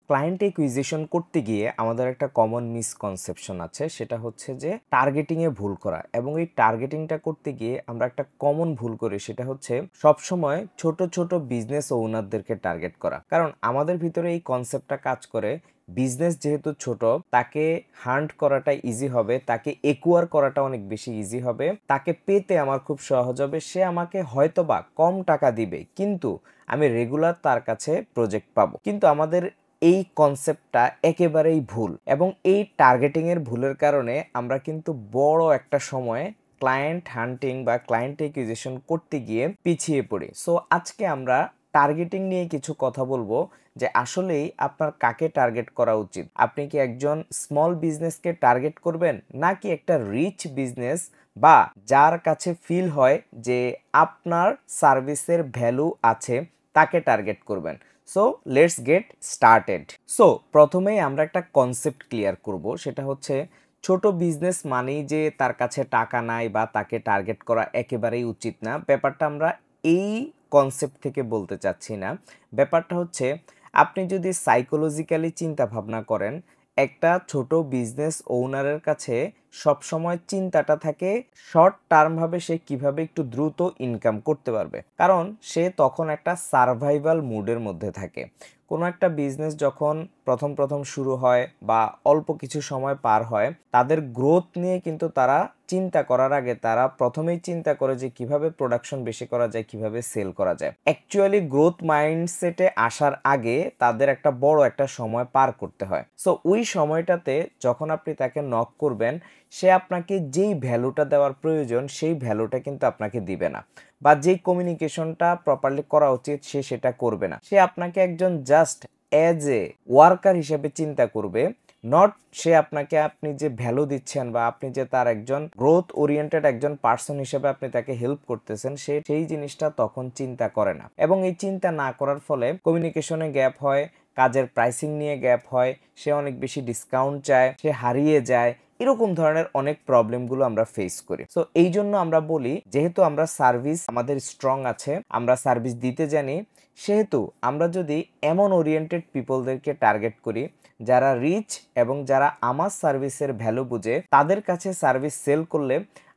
Client acquisition করতে গিয়ে আমাদের একটা কমন মিসকনসেপশন আছে, সেটা হচ্ছে যে টার্গেটিংয়ে ভুল করা। এবং এই টার্গেটিংটা করতে গিয়ে আমরা একটা কমন ভুল করি, সেটা হচ্ছে সবসময় ছোট ছোট বিজনেস ওনারদেরকে টার্গেট করা। কারণ আমাদের ভিতরে এই কনসেপ্টটা কাজ করে, বিজনেস যেহেতু ছোট, তাকে হান্ট করাটা ইজি হবে, তাকে একুয়ার করাটা অনেক বেশি ইজি হবে, তাকে পেতে আমার খুব সহজ হবে। সে আমাকে হয়তোবা কম টাকা দিবে, কিন্তু আমি রেগুলার তার কাছে প্রজেক্ট পাবো। কিন্তু আমাদের এই কনসেপ্টটা একেবারেই ভুল, এবং এই টার্গেটিং এর ভুলের কারণে আমরা কিন্তু বড় একটা সময়ে ক্লায়েন্ট হান্টিং বা ক্লায়েন্ট একুইজিশন করতে গিয়ে পিছিয়ে পড়ি। সো আজকে আমরা টার্গেটিং নিয়ে কিছু কথা বলবো, যে আসলেই আপনার কাকে টার্গেট করা উচিত। আপনি কি একজন স্মল বিজনেসকে টার্গেট করবেন, নাকি একটা রিচ বিজনেস বা যার কাছে ফিল হয় যে আপনার সার্ভিসের ভ্যালু আছে তাকে টার্গেট করবেন? So let's get started. So প্রথমেই আমরা একটা কনসেপ্ট ক্লিয়ার করব, সেটা হচ্ছে ছোট বিজনেস মানেই যে তার কাছে টাকা নাই বা তাকে টার্গেট করা একেবারেই উচিত না। ব্যাপারটা আমরা এই কনসেপ্ট থেকে বলতে চাচ্ছি না। ব্যাপারটা হচ্ছে, আপনি যদি সাইকোলজিক্যালি চিন্তা ভাবনা করেন, একটা ছোট বিজনেস ওনারের কাছে সবসময় চিন্তাটা থাকে শর্ট টার্মভাবে সে কিভাবে একটু দ্রুত ইনকাম করতে পারবে। কারণ সে তখন একটা সার্ভাইভাল মুডের মধ্যে থাকে। কোনো একটা বিজনেস যখন প্রথম প্রথম শুরু হয় বা অল্প কিছু সময় পার হয়, তাদের গ্রোথ নিয়ে কিন্তু তারা চিন্তা করার আগে তারা প্রথমেই চিন্তা করে যে কিভাবে প্রোডাকশন বেশি করা যায়, কিভাবে সেল করা যায়। অ্যাকচুয়ালি গ্রোথ মাইন্ডসেটে আসার আগে তাদের একটা বড় একটা সময় পার করতে হয়। সো ওই সময়টাতে যখন আপনি তাকে নক করবেন, সে আপনাকে যেই ভ্যালুটা দেওয়ার প্রয়োজন সেই ভ্যালুটা কিন্তু আপনাকে দিবে না, বা যেই কমিউনিকেশনটা প্রপারলি করা উচিত সে সেটা করবে না। সে আপনাকে একজন জাস্ট অ্যাজ এ ওয়ার্কার হিসেবে চিন্তা করবে, নট সে আপনাকে আপনি যে ভ্যালু দিচ্ছেন বা আপনি যে তার একজন গ্রোথ ওরিয়েন্টেড একজন পার্সন হিসেবে আপনি তাকে হেল্প করতেছেন, সে সেই জিনিসটা তখন চিন্তা করে না। এবং এই চিন্তা না করার ফলে কমিউনিকেশনে গ্যাপ হয়, কাজের প্রাইসিং নিয়ে গ্যাপ হয়, সে অনেক বেশি ডিসকাউন্ট চায়, সে হারিয়ে যায়। এরকম ধরনের অনেক প্রবলেমগুলো আমরা ফেস করি। সো এই জন্য আমরা বলি, যেহেতু আমরা সার্ভিস আমাদের স্ট্রং আছে, আমরা সার্ভিস দিতে জানি, সেহেতু আমরা যদি এমন ওরিয়েন্টেড পিপলদেরকে টার্গেট করি যারা রিচ এবং যারা আমার সার্ভিসের ভ্যালু বুঝে, তাদের কাছে সার্ভিস সেল করলে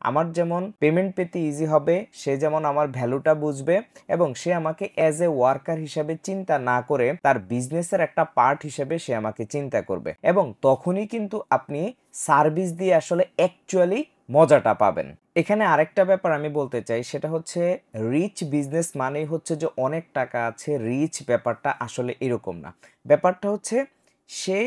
আমার যেমন পেমেন্ট পেতে ইজি হবে, সে যেমন আমার ভ্যালুটা বুঝবে, এবং সে আমাকে অ্যাজ এ ওয়ার্কার হিসেবে চিন্তা না করে তার বিজনেসের একটা পার্ট হিসেবে সে আমাকে চিন্তা করবে। এবং তখনই কিন্তু আপনি সার্ভিস দিয়ে আসলে অ্যাকচুয়ালি মজাটা পাবেন। এখানে আরেকটা ব্যাপার আমি বলতে চাই, সেটা হচ্ছে রিচ বিজনেস মানেই হচ্ছে যে অনেক টাকা আছে। রিচ ব্যাপারটা আসলে এরকম না। ব্যাপারটা হচ্ছে সে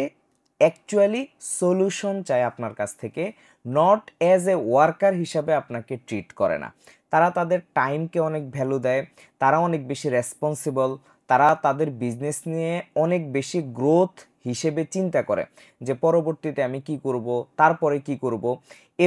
অ্যাকচুয়ালি সলিউশন চায় আপনার কাছ থেকে, নট অ্যাজ এ ওয়ার্কার হিসাবে আপনাকে ট্রিট করে না। তারা তাদের টাইমকে অনেক ভ্যালু দেয়, তারা অনেক বেশি রেসপন্সিবল, তারা তাদের বিজনেস নিয়ে অনেক বেশি গ্রোথ হিসেবে চিন্তা করে, যে পরবর্তীতে আমি কি করব, তারপরে কি করব,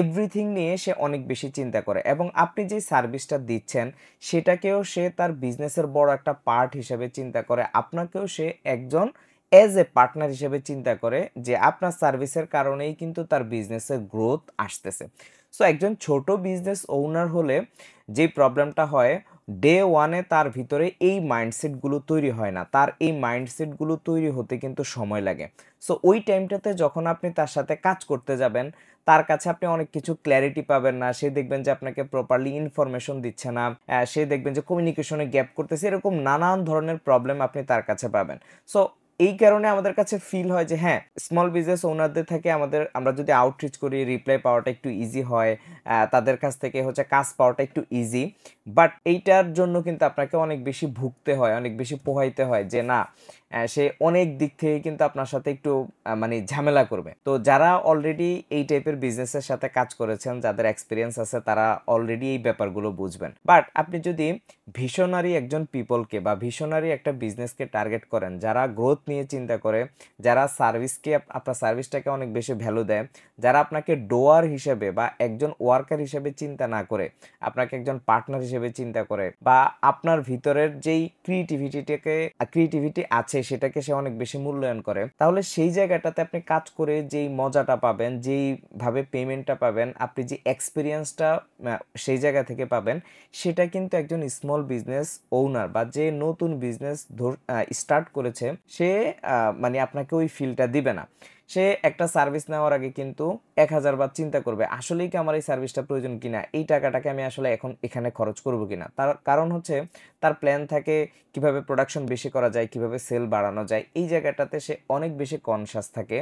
এভরিথিং নিয়ে সে অনেক বেশি চিন্তা করে। এবং আপনি যে সার্ভিসটা দিচ্ছেন সেটাকেও সে তার বিজনেসের বড় একটা পার্ট হিসেবে চিন্তা করে, আপনাকেও সে একজন অ্যাজ এ পার্টনার হিসেবে চিন্তা করে, যে আপনার সার্ভিসের কারণেই কিন্তু তার বিজনেসের গ্রোথ আসতেছে। সো একজন ছোট বিজনেস ওনার হলে যে প্রবলেমটা হয়, ডে ওয়ানে তার ভিতরে এই মাইন্ডসেটগুলো তৈরি হয় না। তার এই মাইন্ডসেটগুলো তৈরি হতে কিন্তু সময় লাগে। সো ওই টাইমটাতে যখন আপনি তার সাথে কাজ করতে যাবেন, তার কাছে আপনি অনেক কিছু ক্ল্যারিটি পাবেন না। সে দেখবেন যে আপনাকে প্রপারলি ইনফরমেশন দিচ্ছে না, সে দেখবেন যে কমিউনিকেশনে গ্যাপ করতেছে, এরকম নানান ধরনের প্রবলেম আপনি তার কাছে পাবেন। সো এই কারণে আমাদের কাছে ফিল হয় যে হ্যাঁ, স্মল বিজনেস ওনারদের থেকে আমরা যদি আউটরিচ করি, রিপ্লাই পাওয়াটা একটু ইজি হয়, তাদের কাছ থেকে হচ্ছে কাজ পাওয়াটা একটু ইজি। বাট এইটার জন্য কিন্তু আপনাকে অনেক বেশি ভুগতে হয়, অনেক বেশি পোহাইতে হয়, যে না সে অনেক দিক থেকে কিন্তু আপনার সাথে একটু মানে ঝামেলা করবে। তো যারা অলরেডি এই টাইপের বিজনেসের সাথে কাজ করেছেন, যাদের এক্সপিরিয়েন্স আছে, তারা অলরেডি এই ব্যাপারগুলো বুঝবেন। বাট আপনি যদি ভিশনারি একজন পিপলকে বা ভিশনারি একটা বিজনেসকে টার্গেট করেন, যারা গ্রোথ নিয়ে চিন্তা করে, যারা সার্ভিসকে আপনার সার্ভিসটাকে অনেক বেশি ভ্যালু দেয়, যারা আপনাকে ডোয়ার হিসেবে বা একজন ওয়ার্কার হিসেবে চিন্তা না করে আপনাকে একজন পার্টনার হিসেবে চিন্তা করে, বা আপনার ভিতরের যেই ক্রিয়েটিভিটি আছে আছে সেটাকে সে অনেক বেশি মূল্যায়ন করে, তাহলে সেই জায়গাটাতে আপনি কাজ করে যেই মজাটা পাবেন, যেইভাবে পেমেন্টটা পাবেন, আপনি যে এক্সপিরিয়েন্সটা সেই জায়গা থেকে পাবেন, সেটা কিন্তু একজন স্মল বিজনেস ওনার বা যে নতুন বিজনেস স্টার্ট করেছে সে মানে আপনাকে ওই ফিলটা দিবে না। সে একটা সার্ভিস নেওয়ার আগে কিন্তু 1000 বার চিন্তা করবে আসলেই কি আমার এই সার্ভিসটা প্রয়োজন কিনা, এই টাকাটাকে আমি আসলে এখন এখানে খরচ করব কিনা। তার কারণ হচ্ছে তার প্ল্যান থাকে কিভাবে প্রোডাকশন বেশি করা যায়, কিভাবে সেল বাড়ানো যায়, এই জায়গাটাতে সে অনেক বেশি কনসাস থাকে।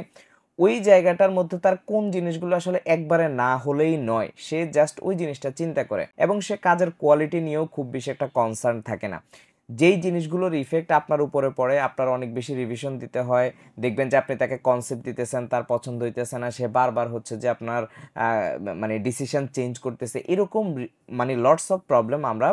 ওই জায়গাটার মধ্যে তার কোন জিনিসগুলো আসলে একবারে না হলেই নয়, সে জাস্ট ওই জিনিসটা চিন্তা করে এবং সে কাজের কোয়ালিটি নিয়েও খুব বেশি একটা কনসার্ন থাকে না। যেই জিনিসগুলোর ইফেক্ট আপনার উপরে পড়ে, আপনার অনেক বেশি রিভিশন দিতে হয়, দেখবেন যে আপনি তাকে কনসেপ্ট দিতেছেন, তার পছন্দ হইতেছে না, সে বারবার হচ্ছে যে আপনার মানে ডিসিশন চেঞ্জ করতেছে, এরকম মানে লটস অফ প্রবলেম আমরা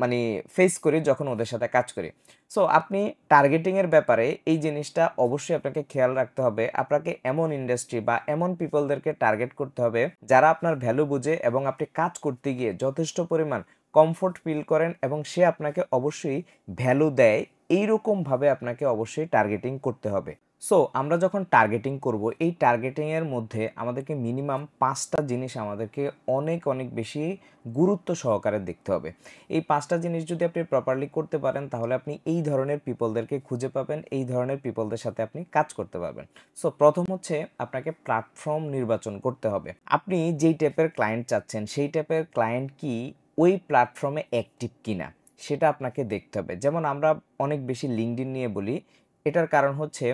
মানে ফেস করি যখন ওদের সাথে কাজ করি। সো আপনি টার্গেটিংয়ের ব্যাপারে এই জিনিসটা অবশ্যই আপনাকে খেয়াল রাখতে হবে। আপনাকে এমন ইন্ডাস্ট্রি বা এমন পিপলদেরকে টার্গেট করতে হবে যারা আপনার ভ্যালু বুঝে এবং আপনি কাজ করতে গিয়ে যথেষ্ট পরিমাণ কমফোর্ট ফিল করেন এবং সে আপনাকে অবশ্যই ভ্যালু দেয়, এইরকমভাবে আপনাকে অবশ্যই টার্গেটিং করতে হবে। সো আমরা যখন টার্গেটিং করব, এই টার্গেটিংয়ের মধ্যে আমাদেরকে মিনিমাম 5টা জিনিস আমাদেরকে অনেক অনেক বেশি গুরুত্ব সহকারে দেখতে হবে। এই 5টা জিনিস যদি আপনি প্রপারলি করতে পারেন তাহলে আপনি এই ধরনের পিপলদেরকে খুঁজে পাবেন, এই ধরনের পিপলদের সাথে আপনি কাজ করতে পারবেন। সো প্রথম হচ্ছে আপনাকে প্ল্যাটফর্ম নির্বাচন করতে হবে। আপনি যেই টাইপের ক্লায়েন্ট চাচ্ছেন সেই টাইপের ক্লায়েন্ট কি ওই প্ল্যাটফর্মে অ্যাক্টিভ কিনা সেটা আপনাকে দেখতে হবে। যেমন আমরা অনেক বেশি লিঙ্কডইন নিয়ে বলি, এটার কারণ হচ্ছে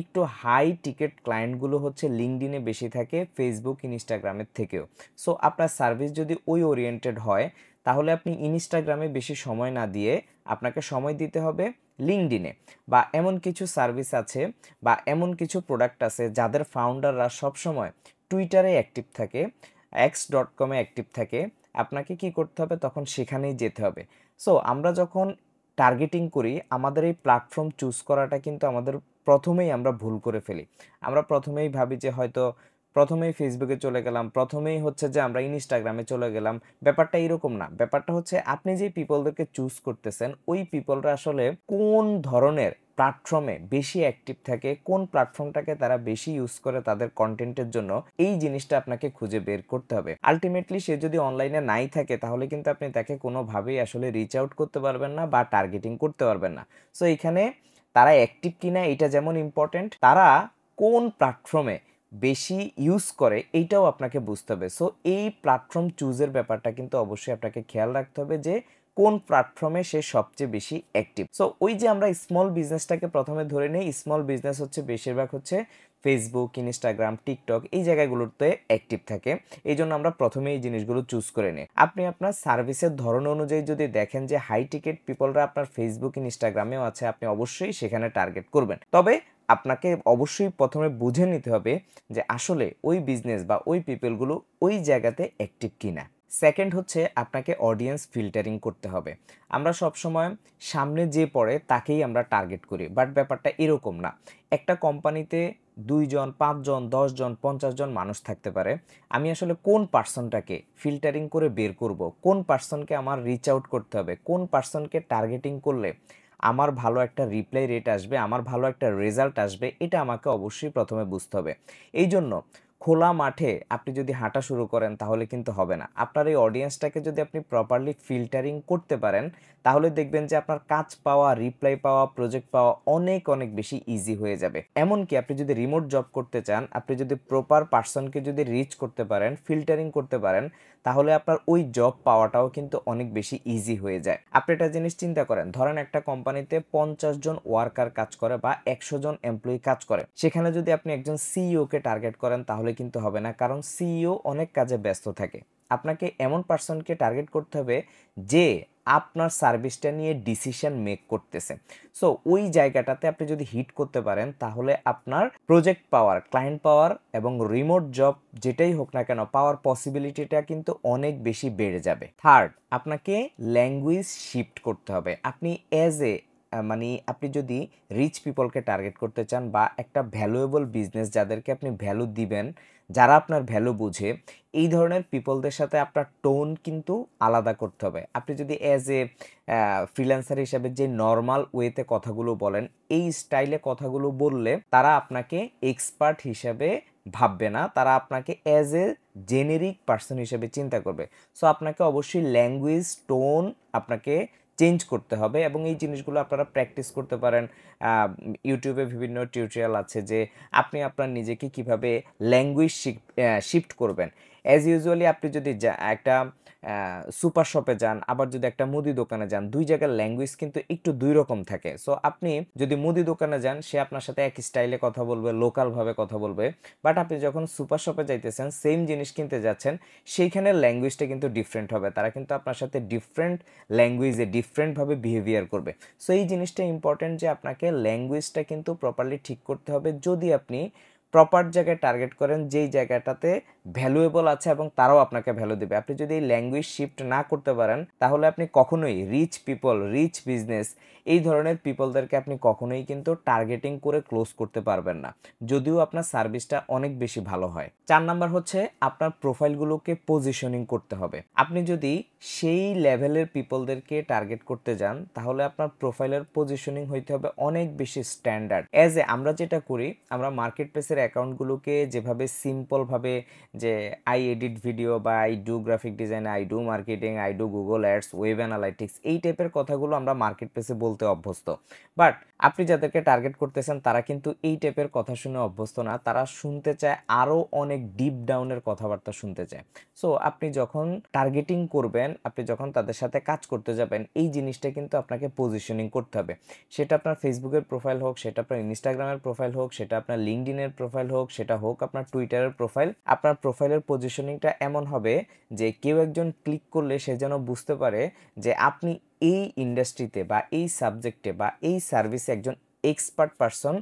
একটু হাই টিকেট ক্লায়েন্টগুলো হচ্ছে লিঙ্কডইনে বেশি থাকে ফেসবুক ইনস্টাগ্রামের থেকেও। সো আপনার সার্ভিস যদি ওই ওরিয়েন্টেড হয় তাহলে আপনি ইনস্টাগ্রামে বেশি সময় না দিয়ে আপনাকে সময় দিতে হবে লিঙ্কডইনে। বা এমন কিছু সার্ভিস আছে বা এমন কিছু প্রোডাক্ট আছে যাদের ফাউন্ডাররা সবসময় টুইটারে অ্যাক্টিভ থাকে, x.com-এ অ্যাক্টিভ থাকে, আপনাকে কি করতে হবে তখন সেখানেই যেতে হবে। সো আমরা যখন টার্গেটিং করি আমাদের এই প্ল্যাটফর্ম চুজ করাটা কিন্তু আমাদের প্রথমেই আমরা ভুল করে ফেলি। আমরা প্রথমেই ভাবি যে হয়তো প্রথমেই ফেসবুকে চলে গেলাম, প্রথমেই হচ্ছে যে আমরা ইনস্টাগ্রামে চলে গেলাম। ব্যাপারটা এরকম না। ব্যাপারটা হচ্ছে আপনি যে পিপলদেরকে চুজ করতেছেন ওই পিপলরা আসলে কোন ধরনের প্ল্যাটফর্মে বেশি অ্যাক্টিভ থাকে, কোন প্ল্যাটফর্মটাকে তারা বেশি ইউজ করে তাদের কন্টেন্টের জন্য, এই জিনিসটা আপনাকে খুঁজে বের করতে হবে। আলটিমেটলি সে যদি অনলাইনে নাই থাকে তাহলে কিন্তু আপনি তাকে কোনোভাবেই আসলে রিচ আউট করতে পারবেন না বা টার্গেটিং করতে পারবেন না। সো এখানে তারা অ্যাক্টিভ কিনা এটা যেমন ইম্পর্টেন্ট, তারা কোন প্ল্যাটফর্মে বেশি ইউজ করে এইটাও আপনাকে বুঝতে হবে। সো এই প্ল্যাটফর্ম চুজের ব্যাপারটা কিন্তু অবশ্যই আপনাকে খেয়াল রাখতে হবে যে কোন প্ল্যাটফর্মে সে সবচেয়ে বেশি অ্যাক্টিভ। সো ওই যে আমরা স্মল বিজনেসটাকে প্রথমে ধরে নেই, স্মল বিজনেস হচ্ছে বেশিরভাগ হচ্ছে ফেসবুক, ইনস্টাগ্রাম, টিকটক এই জায়গাগুলোতে অ্যাক্টিভ থাকে। এই জন্য আমরা প্রথমে এই জিনিসগুলো চুজ করে নিই। আপনি আপনার সার্ভিসের ধরন অনুযায়ী যদি দেখেন যে হাই টিকেট পিপলরা আপনার ফেসবুক, ইনস্টাগ্রামেও আছে, আপনি অবশ্যই সেখানে টার্গেট করবেন। তবে আপনাকে অবশ্যই প্রথমে বুঝে নিতে হবে যে আসলে ওই বিজনেস বা ওই পিপলগুলো ওই জায়গাতে অ্যাক্টিভ কিনা। সেকেন্ড হচ্ছে আপনাকে অডিয়েন্স ফিল্টারিং করতে হবে। আমরা সবসময় সামনে যে পড়ে তাকেই আমরা টার্গেট করি, বাট ব্যাপারটা এরকম না। একটা কোম্পানিতে 2 জন, 5 জন, 10 জন, 50 জন মানুষ থাকতে পারে। আমি আসলে কোন পার্সনটাকে ফিল্টারিং করে বের করব, কোন পার্সনকে আমার রিচ আউট করতে হবে, কোন পার্সনকে টার্গেটিং করলে আমার ভালো একটা রিপ্লাই রেট আসবে, আমার ভালো একটা রেজাল্ট আসবে, এটা আমাকে অবশ্যই প্রথমে বুঝতে হবে। এই জন্য খোলা মাঠে আপনি যদি হাঁটা শুরু করেন তাহলে কিন্তু হবে না। আপনার এই অডিয়েন্সটাকে যদি আপনি প্রপারলি ফিল্টারিং করতে পারেন তাহলে দেখবেন যে আপনার কাজ পাওয়া, রিপ্লাই পাওয়া, প্রজেক্ট পাওয়া অনেক অনেক বেশি ইজি হয়ে যাবে। এমনকি আপনি যদি রিমোট জব করতে চান, আপনি যদি প্রপার পার্সনকে যদি রিচ করতে পারেন, ফিল্টারিং করতে পারেন, তাহলে আপনার ওই জব পাওয়াটাও কিন্তু অনেক বেশি ইজি হয়ে যায়। আপনি একটা জিনিস চিন্তা করেন, ধরেন একটা কোম্পানিতে 50 জন ওয়ার্কার কাজ করে বা 100 জন এমপ্লয়ি কাজ করে, সেখানে যদি আপনি একজন সিইওকে টার্গেট করেন তাহলে কিন্তু হবে না, কারণ সিইও অনেক কাজে ব্যস্ত থাকে। আপনাকে এমন পার্সনকে টার্গেট করতে হবে যে আপনার সার্ভিসটা নিয়ে ডিসিশন মেক করতেছে। সো ওই জায়গাটাতে আপনি যদি হিট করতে পারেন তাহলে আপনার প্রজেক্ট পাওয়ার, ক্লায়েন্ট পাওয়ার এবং রিমোট জব যেটাই হোক না কেন পাওয়ার পসিবিলিটিটা কিন্তু অনেক বেশি বেড়ে যাবে। থার্ড, আপনাকে ল্যাঙ্গুয়েজ শিফট করতে হবে। আপনি অ্যাজ এ মানে আপনি যদি রিচ পিপলকে টার্গেট করতে চান বা একটা ভ্যালুয়েবল বিজনেস যাদেরকে আপনি ভ্যালু দিবেন, যারা আপনার ভ্যালু বুঝে, এই ধরনের পিপলদের সাথে আপনার টোন কিন্তু আলাদা করতে হবে। আপনি যদি অ্যাজ এ ফ্রিল্যান্সার হিসাবে যে নর্মাল ওয়েতে কথাগুলো বলেন, এই স্টাইলে কথাগুলো বললে তারা আপনাকে এক্সপার্ট হিসাবে ভাববে না, তারা আপনাকে অ্যাজ এ জেনেরিক পার্সন হিসেবে চিন্তা করবে। সো আপনাকে অবশ্যই ল্যাঙ্গুয়েজ টোন আপনাকে চেঞ্জ করতে হবে এবং এই জিনিসগুলো আপনারা প্র্যাকটিস করতে পারেন। ইউটিউবে বিভিন্ন টিউটোরিয়াল আছে যে আপনি আপনার নিজেকে কিভাবে ল্যাঙ্গুয়েজ শিফট করবেন। অ্যাজ ইউজুয়ালি আপনি যদি একটা সুপার শপে যান, আবার যদি একটা মুদি দোকানে যান, দুই জায়গার ল্যাঙ্গুয়েজ কিন্তু একটু দুই রকম থাকে। সো আপনি যদি মুদি দোকানে যান, সে আপনার সাথে এক স্টাইলে কথা বলবে, লোকালভাবে কথা বলবে, বাট আপনি যখন সুপার শপে যাইতেছেন, সেম জিনিস কিনতে যাচ্ছেন, সেইখানের ল্যাঙ্গুয়েজটা কিন্তু ডিফারেন্ট হবে। তারা কিন্তু আপনার সাথে ডিফারেন্ট ল্যাঙ্গুয়েজে ডিফারেন্টভাবে বিহেভিয়ার করবে। সো এই জিনিসটা ইম্পর্টেন্ট যে আপনাকে ল্যাঙ্গুয়েজটা কিন্তু প্রপারলি ঠিক করতে হবে যদি আপনি প্রপার জায়গায় টার্গেট করেন, যেই জায়গাটাতে ভ্যালুয়েবল আছে এবং তারাও আপনাকে ভ্যালু দেবে। আপনি যদি এই ল্যাঙ্গুয়েজ শিফট না করতে পারেন, তাহলে আপনি কখনোই রিচ পিপল, রিচ বিজনেস, এই ধরনের পিপলদেরকে আপনি কখনোই কিন্তু টার্গেটিং করে ক্লোজ করতে পারবেন না, যদিও আপনার সার্ভিসটা অনেক বেশি ভালো হয়। 4 নাম্বার হচ্ছে আপনার প্রোফাইলগুলোকে পজিশনিং করতে হবে। আপনি যদি সেই লেভেলের পিপলদেরকে টার্গেট করতে যান, তাহলে আপনার প্রোফাইলের পজিশনিং হইতে হবে অনেক বেশি স্ট্যান্ডার্ড। অ্যাজ এ আমরা যেটা করি, আমরা মার্কেট প্লেসের অ্যাকাউন্টগুলোকে যেভাবে সিম্পলভাবে যে আই এডিট ভিডিও বা I do graphic design, I do marketing, I do Google ads, web analytics, এই টাইপের কথাগুলো আমরা মার্কেট প্লেসে বলতে অভ্যস্ত। বাট আপনি যাদেরকে টার্গেট করতেছেন তারা কিন্তু এই টাইপের কথা শুনে অভ্যস্ত না, তারা শুনতে চায় আরও অনেক ডিপ ডাউনের কথাবার্তা শুনতে চায়। সো আপনি যখন টার্গেটিং করবেন, আপনি যখন তাদের সাথে কাজ করতে যাবেন, এই জিনিসটা কিন্তু আপনাকে পজিশনিং করতে হবে। সেটা আপনার ফেসবুকের প্রোফাইল হোক, সেটা আপনার ইনস্টাগ্রামের প্রোফাইল হোক, সেটা আপনার লিঙ্কডইনের প্রোফাইল হোক, সেটা হোক আপনার টুইটারের প্রোফাইল। আপনার প্রোফাইলের পজিশনিংটা এমন হবে যে কেউ একজন ক্লিক করলে সে যেন বুঝতে পারে যে আপনি এই ইন্ডাস্ট্রিতে বা এই সাবজেক্টে বা এই সার্ভিসে একজন এক্সপার্ট পারসন,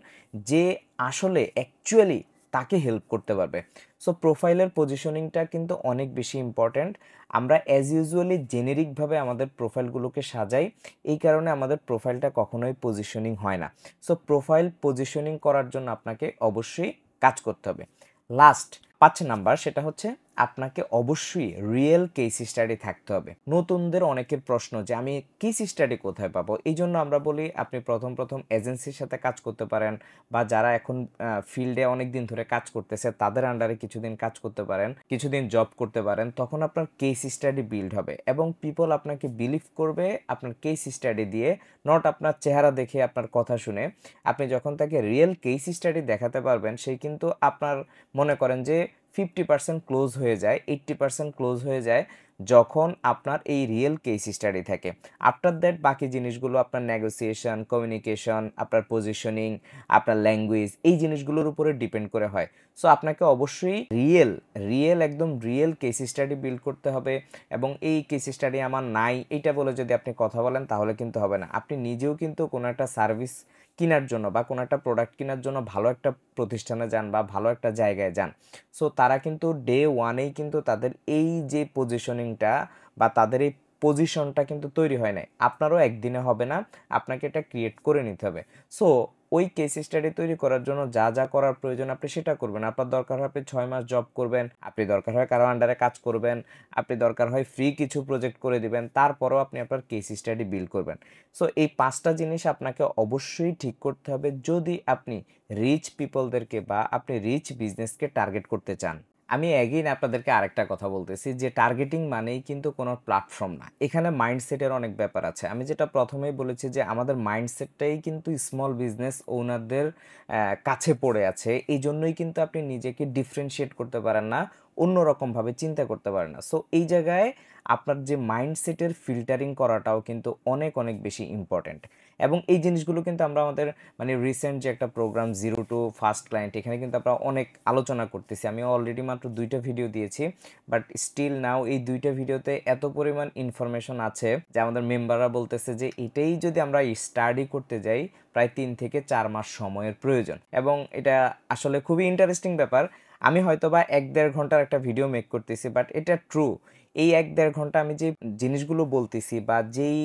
যে আসলে অ্যাকচুয়ালি তাকে হেল্প করতে পারবে। সো প্রোফাইলের পজিশনিংটা কিন্তু অনেক বেশি ইম্পর্ট্যান্ট। আমরা অ্যাজ ইউজুয়ালি জেনেরিকভাবে আমাদের প্রোফাইলগুলোকে সাজাই, এই কারণে আমাদের প্রোফাইলটা কখনোই পজিশনিং হয় না। সো প্রোফাইল পজিশনিং করার জন্য আপনাকে অবশ্যই কাজ করতে হবে। লাস্ট 5 নাম্বার, সেটা হচ্ছে আপনাকে অবশ্যই রিয়েল কেস স্টাডি থাকতে হবে। নতুনদের অনেকের প্রশ্ন যে আমি কেস স্টাডি কোথায় পাবো, এই জন্য আমরা বলি আপনি প্রথম এজেন্সির সাথে কাজ করতে পারেন, বা যারা এখন ফিল্ডে অনেক দিন ধরে কাজ করতেছে তাদের আন্ডারে কিছুদিন কাজ করতে পারেন, কিছুদিন জব করতে পারেন, তখন আপনার কেস স্টাডি বিল্ড হবে এবং পিপল আপনাকে বিলিভ করবে আপনার কেস স্টাডি দিয়ে, নট আপনার চেহারা দেখে, আপনার কথা শুনে। আপনি যখন তাকে রিয়েল কেস স্টাডি দেখাতে পারবেন, সেই কিন্তু আপনার মনে করেন যে 50% ক্লোজ হয়ে যায়, 80% ক্লোজ হয়ে যায় যখন আপনার এই রিয়েল কেস স্টাডি থাকে। আফটার দ্যাট বাকি জিনিসগুলো আপনার নেগোসিয়েশন, কমিউনিকেশন, আপনার পজিশনিং, আপনার ল্যাঙ্গুয়েজ, এই জিনিসগুলোর উপরে ডিপেন্ড করে হয়। সো আপনাকে অবশ্যই একদম রিয়েল কেস স্টাডি বিল্ড করতে হবে এবং এই কেস স্টাডি আমার নাই এইটা বলে যদি আপনি কথা বলেন তাহলে কিন্তু হবে না। আপনি নিজেও কিন্তু কোনো একটা সার্ভিস কেনার জন্য বা কোনো একটা প্রোডাক্ট কেনার জন্য ভালো একটা প্রতিষ্ঠানে যান বা ভালো একটা জায়গায় যান। সো তারা কিন্তু ডে ওয়ানেই কিন্তু তাদের এই যে পজিশনিংটা বা তাদের এই পজিশনটা কিন্তু তৈরি হয় নাই, আপনারও একদিনে হবে না, আপনাকে এটা ক্রিয়েট করে নিতে হবে। সো ওই কেস স্টাডি তৈরি করার জন্য যা যা করার প্রয়োজন আপনি সেটা করবেন। আপনার দরকার হয় আপনি 6 মাস জব করবেন, আপনি দরকার হয় কারো আন্ডারে কাজ করবেন, আপনি দরকার হয় ফ্রি কিছু প্রজেক্ট করে দিবেন, তারপরেও আপনি আপনার কেস স্টাডি বিল্ড করবেন। সো এই 5টা জিনিস আপনাকে অবশ্যই ঠিক করতে হবে যদি আপনি রিচ পিপলদেরকে বা আপনি রিচ বিজনেসকে টার্গেট করতে চান। আমি এগেইন আপনাদেরকে আরেকটা কথা বলতেছি যে টার্গেটিং মানেই কিন্তু কোনো প্ল্যাটফর্ম না, এখানে মাইন্ডসেটের অনেক ব্যাপার আছে। আমি যেটা প্রথমেই বলেছি যে আমাদের মাইন্ডসেটটাই কিন্তু স্মল বিজনেস ওনারদের কাছে পড়ে আছে, এই জন্যই কিন্তু আপনি নিজেকে ডিফারেন্সিয়েট করতে পারেন না, অন্যরকমভাবে চিন্তা করতে পারেন না। সো এই জায়গায় আপনার যে মাইন্ডসেটের ফিল্টারিং করাটাও কিন্তু অনেক অনেক বেশি ইম্পর্ট্যান্ট এবং এই জিনিসগুলো কিন্তু আমরা আমাদের মানে রিসেন্ট যে একটা programme zero to first client, এখানে কিন্তু আমরা অনেক আলোচনা করতেছি। আমি অলরেডি মাত্র 2টা ভিডিও দিয়েছি, বাট স্টিল নাও এই 2টা ভিডিওতে এত পরিমাণ ইনফরমেশন আছে যে আমাদের মেম্বাররা বলতেছে যে এটাই যদি আমরা স্টাডি করতে যাই প্রায় 3 থেকে 4 মাস সময়ের প্রয়োজন এবং এটা আসলে খুবই ইন্টারেস্টিং ব্যাপার। আমি হয়তো বা 1-1.5 ঘন্টার একটা ভিডিও মেক করতেছি, বাট এটা ট্রু। এই ১-১.৫ ঘন্টা আমি যে জিনিসগুলো বলতেছি বা যেই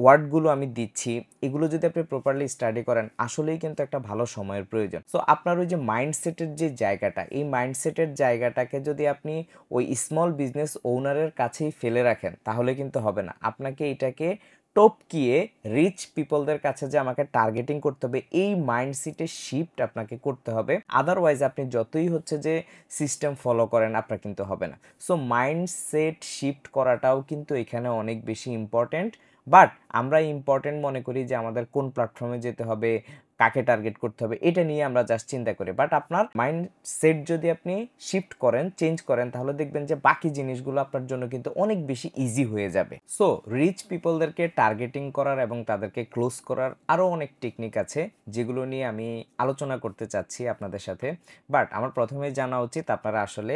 ওয়ার্ডগুলো আমি দিচ্ছি, এগুলো যদি আপনি প্রপারলি স্টাডি করেন, আসলেই কিন্তু একটা ভালো সময়ের প্রয়োজন। সো আপনার ওই যে মাইন্ডসেটের যে জায়গাটা, এই মাইন্ডসেটের জায়গাটাকে যদি আপনি ওই স্মল বিজনেস ওনারের কাছেই ফেলে রাখেন, তাহলে কিন্তু হবে না। আপনাকে এটাকে টপকিয়ে রিচ পিপলদের কাছে যে আমাকে টার্গেটিং করতে হবে, এই মাইন্ডসেটের শিফট আপনাকে করতে হবে। আদারওয়াইজ আপনি যতই হচ্ছে যে সিস্টেম ফলো করেন, আপনার কিন্তু হবে না। সো মাইন্ডসেট শিফট করাটাও কিন্তু এখানে অনেক বেশি ইম্পর্ট্যান্ট। বাট আমরা ইম্পর্ট্যান্ট মনে করি যে আমাদের কোন প্ল্যাটফর্মে যেতে হবে, কাকে টার্গেট করতে হবে, এটা নিয়ে আমরা জাস্ট চিন্তা করি। বাট আপনার মাইন্ডসেট যদি আপনি শিফট করেন, চেঞ্জ করেন, তাহলে দেখবেন যে বাকি জিনিসগুলো আপনার জন্য কিন্তু অনেক বেশি ইজি হয়ে যাবে। সো রিচ পিপলদেরকে টার্গেটিং করার এবং তাদেরকে ক্লোজ করার আরও অনেক টেকনিক আছে, যেগুলো নিয়ে আমি আলোচনা করতে চাচ্ছি আপনাদের সাথে। বাট আমার প্রথমেই জানা উচিত আপনারা আসলে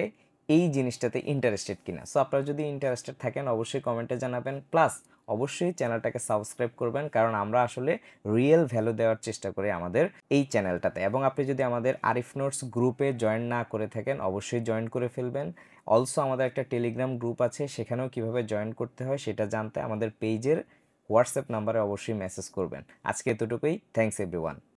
এই জিনিসটাতে ইন্টারেস্টেড কিনা। সো আপনারা যদি ইন্টারেস্টেড থাকেন, অবশ্যই কমেন্টে জানাবেন, প্লাস অবশ্যই চ্যানেলটাকে সাবস্ক্রাইব করবেন, কারণ আমরা আসলে রিয়েল ভ্যালু দেওয়ার চেষ্টা করি আমাদের এই চ্যানেলটাতে। এবং আপনি যদি আমাদের আরিফ নোটস গ্রুপে জয়েন না করে থাকেন, অবশ্যই জয়েন করে ফেলবেন। অলসো আমাদের একটা টেলিগ্রাম গ্রুপ আছে, সেখানেও কিভাবে জয়েন করতে হয় সেটা জানতে আমাদের পেজের হোয়াটসঅ্যাপ নাম্বারে অবশ্যই মেসেজ করবেন। আজকে এতটুকুই। Thanks everyone.